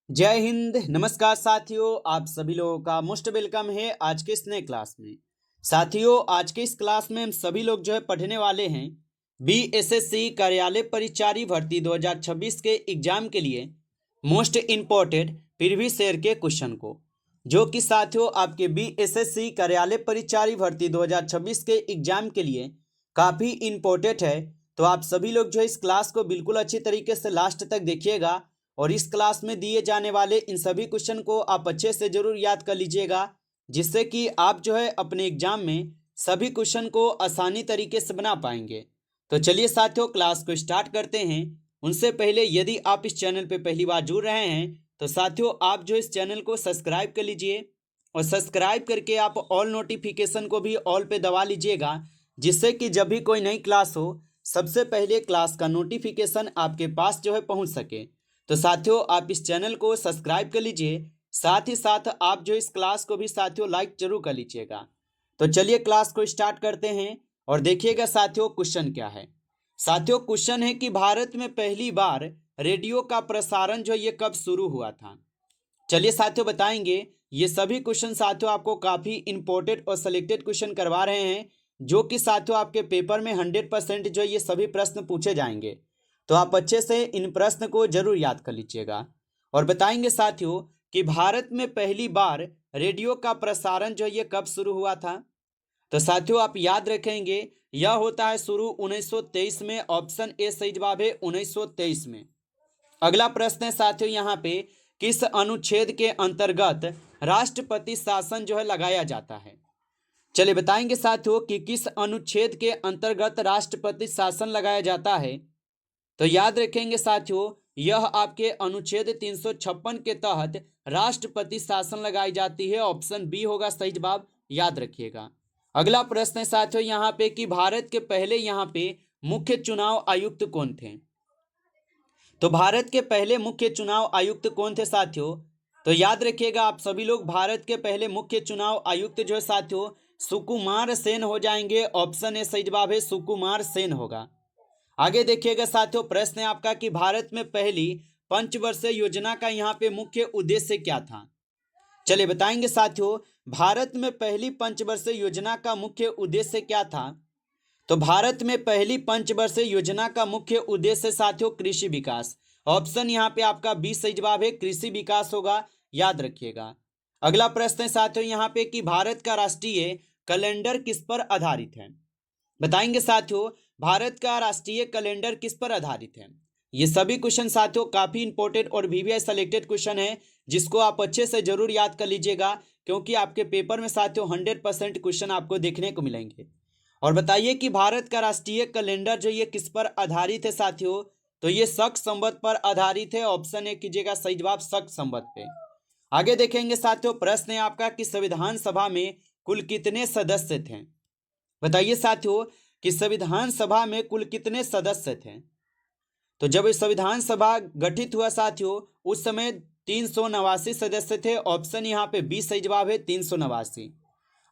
जय हिंद। नमस्कार साथियों, आप सभी लोगों का मोस्ट वेलकम है आज के इस नए क्लास में। साथियों, आज के इस क्लास में हम सभी लोग पढ़ने वाले हैं बीएसएससी कार्यालय परिचारी भर्ती 2026 के एग्जाम के लिए मोस्ट इम्पोर्टेंट प्रीवियस ईयर के क्वेश्चन को, जो कि साथियों आपके बीएसएससी कार्यालय परिचारी भर्ती 2026 के एग्जाम के लिए काफ़ी इम्पोर्टेंट है। तो आप सभी लोग इस क्लास को बिल्कुल अच्छी तरीके से लास्ट तक देखिएगा और इस क्लास में दिए जाने वाले इन सभी क्वेश्चन को आप अच्छे से जरूर याद कर लीजिएगा, जिससे कि आप अपने एग्जाम में सभी क्वेश्चन को आसानी तरीके से बना पाएंगे। तो चलिए साथियों, क्लास को स्टार्ट करते हैं। उनसे पहले यदि आप इस चैनल पे पहली बार जुड़ रहे हैं तो साथियों आप इस चैनल को सब्सक्राइब कर लीजिए और सब्सक्राइब करके आप ऑल नोटिफिकेशन को भी ऑल पे दबा लीजिएगा, जिससे कि जब भी कोई नई क्लास हो सबसे पहले क्लास का नोटिफिकेशन आपके पास पहुंच सके। तो साथियों आप इस चैनल को सब्सक्राइब कर लीजिए, साथ ही साथ आप इस क्लास को भी साथियों लाइक जरूर कर लीजिएगा। तो चलिए क्लास को स्टार्ट करते हैं और देखिएगा साथियों क्वेश्चन क्या है। साथियों क्वेश्चन है कि भारत में पहली बार रेडियो का प्रसारण ये कब शुरू हुआ था। चलिए साथियों बताएंगे। ये सभी क्वेश्चन साथियों आपको काफ़ी इंपॉर्टेंट और सिलेक्टेड क्वेश्चन करवा रहे हैं, जो कि साथियों आपके पेपर में 100% ये सभी प्रश्न पूछे जाएंगे। तो आप अच्छे से इन प्रश्न को जरूर याद कर लीजिएगा और बताएंगे साथियों कि भारत में पहली बार रेडियो का प्रसारण ये कब शुरू हुआ था। तो साथियों आप याद रखेंगे, यह होता है शुरू 1923 में। ऑप्शन ए सही जवाब है 1923 में। अगला प्रश्न है साथियों यहाँ पे, किस अनुच्छेद के अंतर्गत राष्ट्रपति शासन लगाया जाता है। चलिए बताएंगे साथियों कि किस अनुच्छेद के अंतर्गत राष्ट्रपति शासन लगाया जाता है। तो याद रखेंगे साथियों, यह आपके अनुच्छेद 356 के तहत राष्ट्रपति शासन लगाई जाती है। ऑप्शन बी होगा सही जवाब, याद रखिएगा। अगला प्रश्न है साथियों यहाँ पे कि भारत के पहले यहाँ पे मुख्य चुनाव आयुक्त कौन थे। तो भारत के पहले मुख्य चुनाव आयुक्त कौन थे साथियों। तो याद रखिएगा आप सभी लोग, भारत के पहले मुख्य चुनाव आयुक्त साथियों सुकुमार सेन हो जाएंगे। ऑप्शन ए सही जवाब है, सुकुमार सेन होगा। आगे देखिएगा साथियों, प्रश्न है आपका कि भारत में पहली पंचवर्षीय योजना का यहाँ पे मुख्य उद्देश्य क्या था। चलिए बताएंगे साथियों, भारत में पहली पंचवर्षीय योजना का मुख्य उद्देश्य क्या था। तो भारत में पहली पंचवर्षीय योजना का मुख्य उद्देश्य साथियों कृषि विकास। ऑप्शन यहाँ पे आपका बी सही जवाब है, कृषि विकास होगा, याद रखिएगा। अगला प्रश्न है साथियों यहाँ पे कि भारत का राष्ट्रीय कैलेंडर किस पर आधारित है। बताएंगे साथियों, भारत का राष्ट्रीय कैलेंडर किस पर आधारित है। ये सभी क्वेश्चन साथियों काफी इंपॉर्टेंट और वीवीआई सेलेक्टेड क्वेश्चन है, जिसको आप अच्छे से जरूर याद कर लीजिएगा, क्योंकि आपके पेपर में साथियों 100% क्वेश्चन आपको देखने को मिलेंगे। और बताइए कि भारत का राष्ट्रीय कैलेंडर ये किस पर आधारित है साथियों। तो ये शक संवत पर आधारित है। ऑप्शन ए कीजिएगा सही जवाब, शक संवत पे। आगे देखेंगे साथियों, प्रश्न है आपका कि संविधान सभा में कुल कितने सदस्य थे। बताइए साथियों कि संविधान सभा में कुल कितने सदस्य थे। तो जब संविधान सभा गठित हुआ साथियों, उस समय 389 सदस्य थे। ऑप्शन यहाँ पे बी सही जवाब है, 389।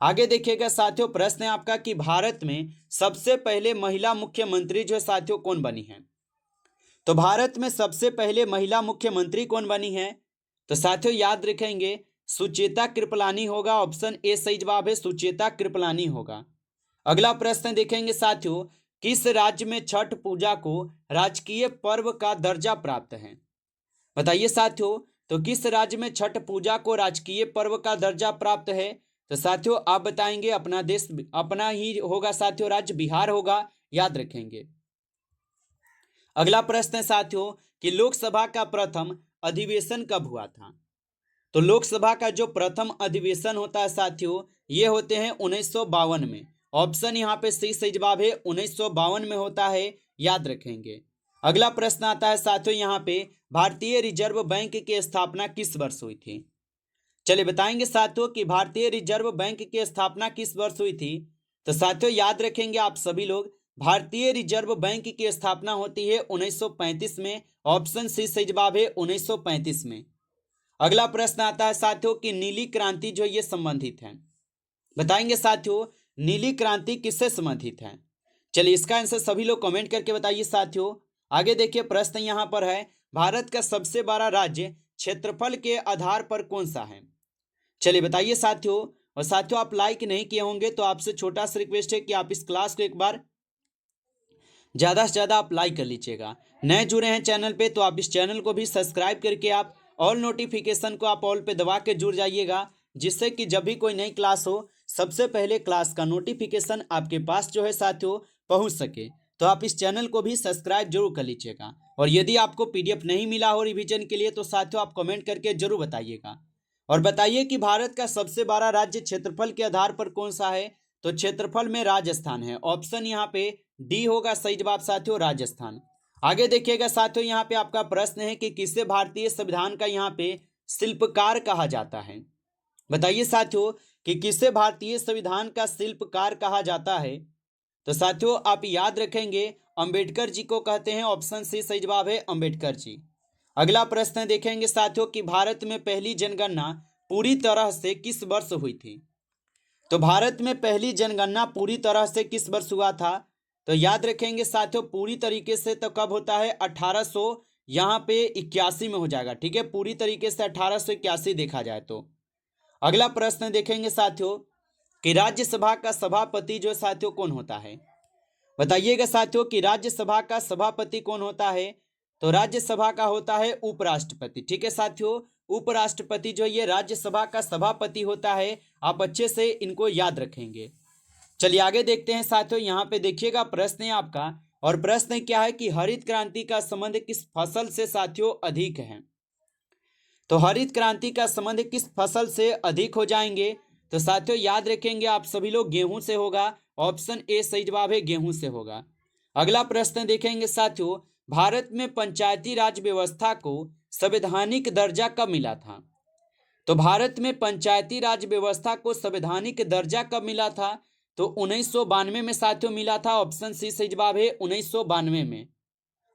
आगे देखिएगा साथियों, प्रश्न है आपका कि भारत में सबसे पहले महिला मुख्यमंत्री साथियों कौन बनी है। तो भारत में सबसे पहले महिला मुख्यमंत्री कौन बनी है। तो साथियों याद रखेंगे, सुचेता कृपलानी होगा। ऑप्शन ए सही जवाब है, सुचेता कृपलानी होगा। अगला प्रश्न देखेंगे साथियों, किस राज्य में छठ पूजा को राजकीय पर्व का दर्जा प्राप्त है। बताइए साथियों, तो किस राज्य में छठ पूजा को राजकीय पर्व का दर्जा प्राप्त है। तो साथियों आप बताएंगे, अपना देश अपना ही होगा साथियों, राज्य बिहार होगा, याद रखेंगे। अगला प्रश्न है साथियों कि लोकसभा का प्रथम अधिवेशन कब हुआ था। तो लोकसभा का जो प्रथम अधिवेशन होता है साथियों, ये होते हैं 1952 में। ऑप्शन यहाँ पे सी सही जवाब है, 1952 में होता है, याद रखेंगे। अगला प्रश्न आता है साथियों यहाँ पे, भारतीय रिजर्व बैंक की स्थापना किस वर्ष हुई थी। चलिए बताएंगे साथियों कि भारतीय रिजर्व बैंक की स्थापना किस वर्ष हुई थी। तो साथियों याद रखेंगे आप सभी लोग, भारतीय रिजर्व बैंक की स्थापना होती है 1935 में। ऑप्शन सी सही जवाब है, 1935 में। अगला प्रश्न आता है साथियों कि नीली क्रांति ये संबंधित है। बताएंगे साथियों, नीली क्रांति किससे संबंधित है। चलिए इसका आंसर सभी लोग कमेंट करके बताइए साथियों। आगे देखिए प्रश्न यहाँ पर है, भारत का सबसे बड़ा राज्य क्षेत्रफल के आधार पर कौन सा है? चलिए बताइए साथियों। और साथियों, आप लाइक नहीं किए होंगे तो आपसे छोटा सा रिक्वेस्ट है कि आप इस क्लास को एक बार ज़्यादा से ज़्यादा आप लाइक कर लीजिएगा। नए जुड़े हैं चैनल पे तो आप इस चैनल को भी सब्सक्राइब करके आप ऑल नोटिफिकेशन को आप ऑल पे दबा के जुड़ जाइएगा, जिससे कि जब भी कोई नई क्लास हो सबसे पहले क्लास का नोटिफिकेशन आपके पास जो है साथियों पहुंच सके। तो आप इस चैनल को भी सब्सक्राइब जरूर कर लीजिएगा। और यदि आपको पीडीएफ नहीं मिला हो रिवीजन के लिए तो साथियों आप कमेंट करके जरूर बताइएगा। और बताइए कि भारत का सबसे बड़ा राज्य क्षेत्रफल के आधार पर कौन सा है? तो क्षेत्रफल में राजस्थान है। ऑप्शन यहाँ पे डी होगा सही जवाब साथियों, राजस्थान। आगे देखिएगा साथियों, यहाँ पे आपका प्रश्न है कि किसे भारतीय संविधान का यहाँ पे शिल्पकार कहा जाता है? बताइए साथियों कि किसे भारतीय संविधान का शिल्पकार कहा जाता है? तो साथियों आप याद रखेंगे अंबेडकर जी को कहते हैं। ऑप्शन सी सही जवाब है, अंबेडकर जी। अगला प्रश्न देखेंगे साथियों कि भारत में पहली जनगणना पूरी तरह से किस वर्ष हुई थी? तो भारत में पहली जनगणना पूरी तरह से किस वर्ष हुआ था? तो याद रखेंगे साथियों पूरी तरीके से तो कब होता है? 1800 यहाँ पे 81 में हो जाएगा। ठीक है, पूरी तरीके से 1881 देखा जाए तो। अगला प्रश्न देखेंगे साथियों कि राज्यसभा का सभापति जो साथियों कौन होता है? बताइएगा साथियों कि राज्यसभा का सभापति कौन होता है? तो राज्यसभा का होता है उपराष्ट्रपति। ठीक है साथियों, उपराष्ट्रपति जो ये राज्यसभा का सभापति होता है। आप अच्छे से इनको याद रखेंगे। चलिए आगे देखते हैं साथियों। यहाँ पे देखिएगा प्रश्न है आपका, और प्रश्न क्या है कि हरित क्रांति का संबंध किस फसल से साथियों अधिक है? तो हरित क्रांति का संबंध किस फसल से अधिक हो जाएंगे? तो साथियों याद रखेंगे आप सभी लोग, गेहूं से होगा। ऑप्शन ए सही जवाब है, गेहूं से होगा। अगला प्रश्न देखेंगे साथियों, भारत में पंचायती राज व्यवस्था को संवैधानिक दर्जा कब मिला था? तो भारत में पंचायती राज व्यवस्था को संवैधानिक दर्जा कब मिला था? तो 1992 में साथियों मिला था। ऑप्शन सी सही जवाब है, 1992 में।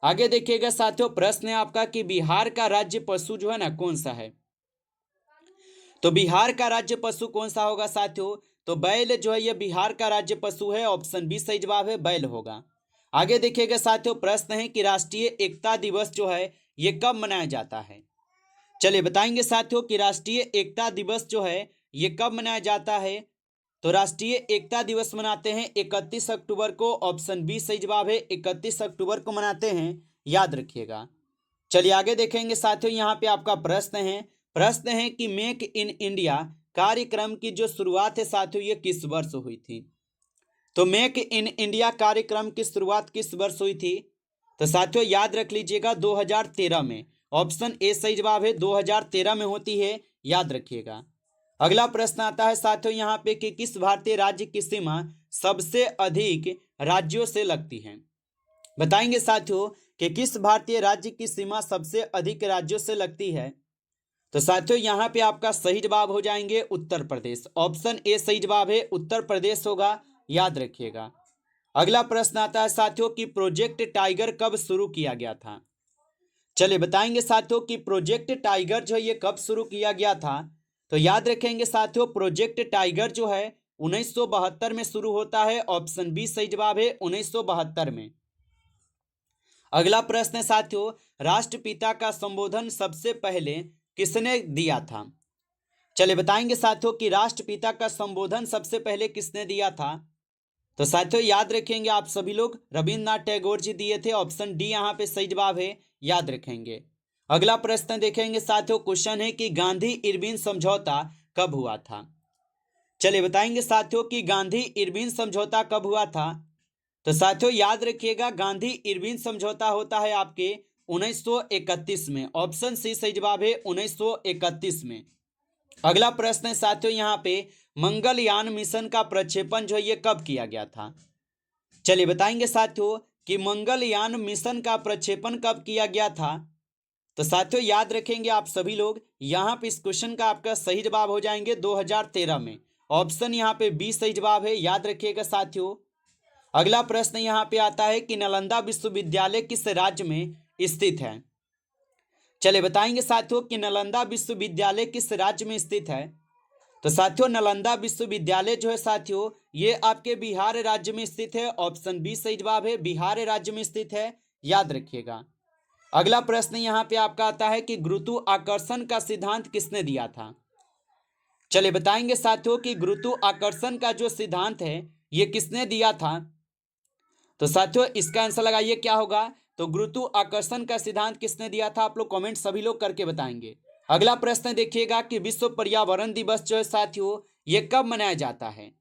आगे देखिएगा साथियों, प्रश्न है आपका कि बिहार का राज्य पशु जो है ना कौन सा है? तो बिहार का राज्य पशु कौन सा होगा साथियों? तो बैल जो है ये बिहार का राज्य पशु है। ऑप्शन बी सही जवाब है, बैल होगा। आगे देखिएगा साथियों, प्रश्न है कि राष्ट्रीय एकता दिवस जो है ये कब मनाया जाता है? चलिए बताएंगे साथियों कि राष्ट्रीय एकता दिवस जो है ये कब मनाया जाता है? तो राष्ट्रीय एकता दिवस मनाते हैं 31 अक्टूबर को। ऑप्शन बी सही जवाब है, 31 अक्टूबर को मनाते हैं, याद रखिएगा। चलिए आगे देखेंगे साथियों, यहाँ पे आपका प्रश्न है कि मेक इन इंडिया कार्यक्रम की जो शुरुआत है साथियों ये किस वर्ष हुई थी? तो मेक इन इंडिया कार्यक्रम की शुरुआत किस वर्ष हुई थी? तो साथियों याद रख लीजिएगा 2013 में। ऑप्शन ए सही जवाब है, 2013 में होती है, याद रखिएगा। अगला प्रश्न आता है साथियों यहाँ पे कि किस भारतीय राज्य की सीमा सबसे अधिक राज्यों से लगती है? बताएंगे साथियों कि किस भारतीय राज्य की सीमा सबसे अधिक राज्यों से लगती है? तो साथियों यहाँ पे आपका सही जवाब हो जाएंगे उत्तर प्रदेश। ऑप्शन ए सही जवाब है, उत्तर प्रदेश होगा, याद रखिएगा। अगला प्रश्न आता है साथियों कि प्रोजेक्ट टाइगर कब शुरू किया गया था? चलिए बताएंगे साथियों कि प्रोजेक्ट टाइगर जो है ये कब शुरू किया गया था? तो याद रखेंगे साथियों प्रोजेक्ट टाइगर जो है 1972 में शुरू होता है। ऑप्शन बी सही जवाब है, 1972 में। अगला प्रश्न है साथियों, राष्ट्रपिता का संबोधन सबसे पहले किसने दिया था? चलिए बताएंगे साथियों कि राष्ट्रपिता का संबोधन सबसे पहले किसने दिया था? तो साथियों याद रखेंगे आप सभी लोग, रविंद्रनाथ टैगोर जी दिए थे। ऑप्शन डी यहाँ पे सही जवाब है, याद रखेंगे। अगला प्रश्न देखेंगे साथियों, क्वेश्चन है कि गांधी इरविन समझौता कब हुआ था? चलिए बताएंगे साथियों कि गांधी इरविन समझौता कब हुआ था? तो साथियों याद रखिएगा गांधी इरविन समझौता होता है आपके 1931 में। ऑप्शन सी सही जवाब है, 1931 में। अगला प्रश्न है साथियों यहाँ पे मंगलयान मिशन का प्रक्षेपण जो है ये कब किया गया था? चलिए बताएंगे साथियों कि मंगलयान मिशन का प्रक्षेपण कब किया गया था? तो साथियों याद रखेंगे आप सभी लोग, यहाँ पे इस क्वेश्चन का आपका सही जवाब हो जाएंगे 2013 में। ऑप्शन यहाँ पे बी सही जवाब है, याद रखिएगा साथियों। अगला प्रश्न यहाँ पे आता है कि नालंदा विश्वविद्यालय किस राज्य में स्थित है? चलिए बताएंगे साथियों कि नालंदा विश्वविद्यालय किस राज्य में स्थित है? तो साथियों नालंदा विश्वविद्यालय जो है साथियों ये आपके बिहार राज्य में स्थित है। ऑप्शन बी सही जवाब है, बिहार राज्य में स्थित है, याद रखिएगा। अगला प्रश्न यहाँ पे आपका आता है कि गुरुत्वाकर्षण का सिद्धांत किसने दिया था। चलिए बताएंगे साथियों कि गुरुत्वाकर्षण का जो सिद्धांत है ये किसने दिया था। तो साथियों इसका आंसर लगाइए क्या होगा। तो गुरुत्वाकर्षण का सिद्धांत किसने दिया था, आप लोग कमेंट सभी लोग करके बताएंगे। अगला प्रश्न देखिएगा कि विश्व पर्यावरण दिवस जो है साथियों ये कब मनाया जाता है।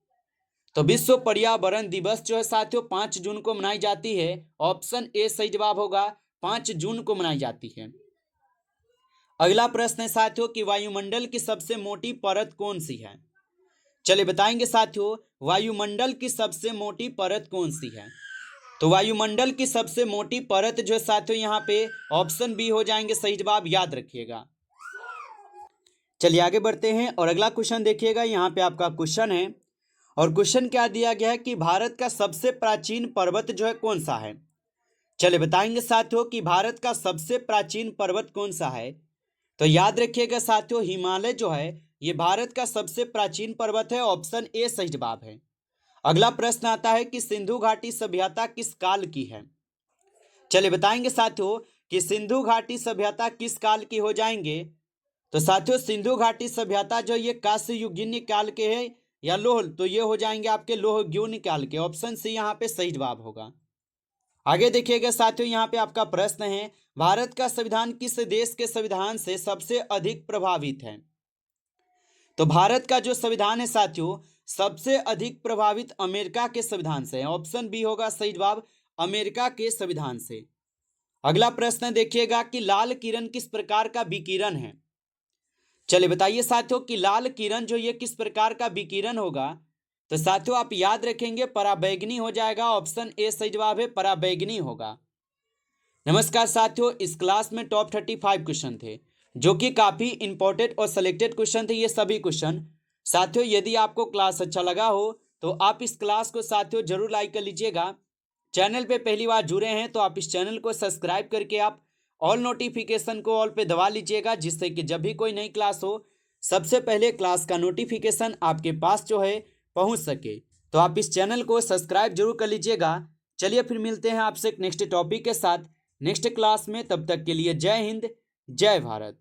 तो विश्व पर्यावरण दिवस जो है साथियों 5 जून को मनाई जाती है। ऑप्शन ए सही जवाब होगा, 5 जून को मनाई जाती है। अगला प्रश्न है साथियों कि वायुमंडल की सबसे मोटी परत कौन सी है। चलिए बताएंगे साथियों वायुमंडल की सबसे मोटी परत कौन सी है। तो वायुमंडल की सबसे मोटी परत जो है साथियों यहाँ पे ऑप्शन बी हो जाएंगे सही जवाब, याद रखिएगा। चलिए आगे बढ़ते हैं और अगला क्वेश्चन देखिएगा। यहाँ पे आपका क्वेश्चन है और क्वेश्चन क्या दिया गया है कि भारत का सबसे प्राचीन पर्वत जो है कौन सा है। चलिए बताएंगे साथियों कि भारत का सबसे प्राचीन पर्वत कौन सा है। तो याद रखिएगा साथियों हिमालय जो है ये भारत का सबसे प्राचीन पर्वत है, ऑप्शन ए सही जवाब है। अगला प्रश्न आता है कि सिंधु घाटी सभ्यता किस काल की है। चलिए बताएंगे साथियों कि सिंधु घाटी सभ्यता किस काल की हो जाएंगे। तो साथियों सिंधु घाटी सभ्यता जो ये कांस्ययुगीन काल के है या लोह, तो ये हो जाएंगे आपके लोहयुगीन काल के, ऑप्शन सी यहाँ पे सही जवाब होगा। आगे देखिएगा साथियों यहाँ पे आपका प्रश्न है भारत का संविधान किस देश के संविधान से सबसे अधिक प्रभावित है। तो भारत का जो संविधान है साथियों सबसे अधिक प्रभावित अमेरिका के संविधान से है, ऑप्शन बी होगा सही जवाब, अमेरिका के संविधान से। अगला प्रश्न देखिएगा कि लाल किरण किस प्रकार का विकिरण है। चलिए बताइए साथियों कि लाल किरण जो ये किस प्रकार का विकिरण होगा। तो साथियों आप याद रखेंगे पराबैंगनी हो जाएगा, ऑप्शन ए सही जवाब है, पराबैंगनी होगा। नमस्कार साथियों इस क्लास में टॉप 35 क्वेश्चन थे जो कि काफी इंपॉर्टेंट और सिलेक्टेड क्वेश्चन थे ये सभी क्वेश्चन। साथियों यदि आपको क्लास अच्छा लगा हो तो आप इस क्लास को साथियों जरूर लाइक कर लीजिएगा। चैनल पे पहली बार जुड़े हैं तो आप इस चैनल को सब्सक्राइब करके आप ऑल नोटिफिकेशन को ऑल पे दबा लीजिएगा, जिससे कि जब भी कोई नई क्लास हो सबसे पहले क्लास का नोटिफिकेशन आपके पास जो है पहुंच सके। तो आप इस चैनल को सब्सक्राइब जरूर कर लीजिएगा। चलिए फिर मिलते हैं आपसे नेक्स्ट टॉपिक के साथ नेक्स्ट क्लास में, तब तक के लिए जय हिंद जय भारत।